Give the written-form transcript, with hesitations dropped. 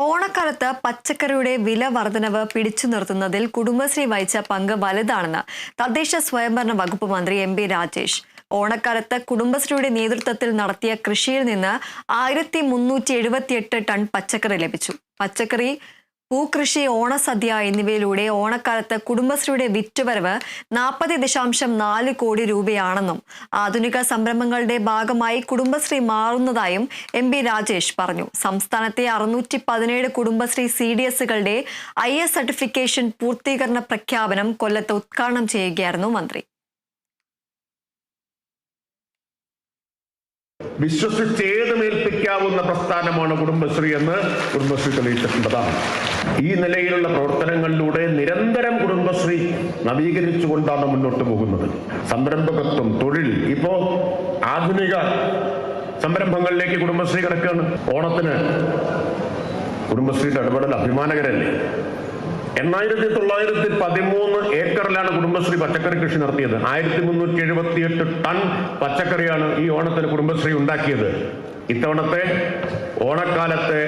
ഓണക്കാലത്ത് പച്ചക്കറിയുടെ വില വർധനവ് പിടിച്ചു നിർത്തുന്നതിൽ കുടുംബശ്രീ വഹിച്ച പങ്ക് വലുതാണെന്ന് തദ്ദേശ സ്വയംഭരണ വകുപ്പ് മന്ത്രി എം.പി. രാജേഷ്. ഓണക്കാലത്ത് കുടുംബശ്രീയുടെ നേതൃത്വത്തിൽ നടത്തിയ കൃഷിയിൽ നിന്ന് 1378 ടൺ പച്ചക്കറി ലഭിച്ചു. പച്ചക്കറി, പൂക്കൃഷി, ഓണസദ്യ എന്നിവയിലൂടെ ഓണക്കാലത്ത് കുടുംബശ്രീയുടെ വിറ്റുവരവ് 40.4 കോടി രൂപയാണെന്നും ആധുനിക സംരംഭങ്ങളുടെ ഭാഗമായി കുടുംബശ്രീ മാറുന്നതായും എം.പി. രാജേഷ് പറഞ്ഞു. സംസ്ഥാനത്തെ 617 കുടുംബശ്രീ CDSകളുടെ IS സർട്ടിഫിക്കേഷൻ പൂർത്തീകരണ പ്രഖ്യാപനം കൊല്ലത്ത് ഉദ്ഘാടനം ചെയ്യുകയായിരുന്നു മന്ത്രി. വിശ്വസിച്ചേതുമേൽപ്പിക്കാവുന്ന പ്രസ്ഥാനമാണ് കുടുംബശ്രീ എന്ന് കുടുംബശ്രീ തെളിയിച്ചിട്ടുള്ളതാണ്. ഈ നിലയിലുള്ള പ്രവർത്തനങ്ങളിലൂടെ നിരന്തരം കുടുംബശ്രീ നവീകരിച്ചുകൊണ്ടാണ് മുന്നോട്ട് പോകുന്നത്. സംരംഭകത്വം, തൊഴിൽ, ഇപ്പോ ആധുനിക സംരംഭങ്ങളിലേക്ക് കുടുംബശ്രീ കിടക്കുകയാണ്. ഓണത്തിന് കുടുംബശ്രീയുടെ ഇടപെടൽ അഭിമാനകരല്ലേ. 8913 ഏക്കറിലാണ് കുടുംബശ്രീ പച്ചക്കറി കൃഷി നടത്തിയത്. 1378 ടൺ പച്ചക്കറിയാണ് ഈ ഓണത്തിന് കുടുംബശ്രീ ഉണ്ടാക്കിയത്. ഇത്തവണത്തെ ഓണക്കാലത്തെ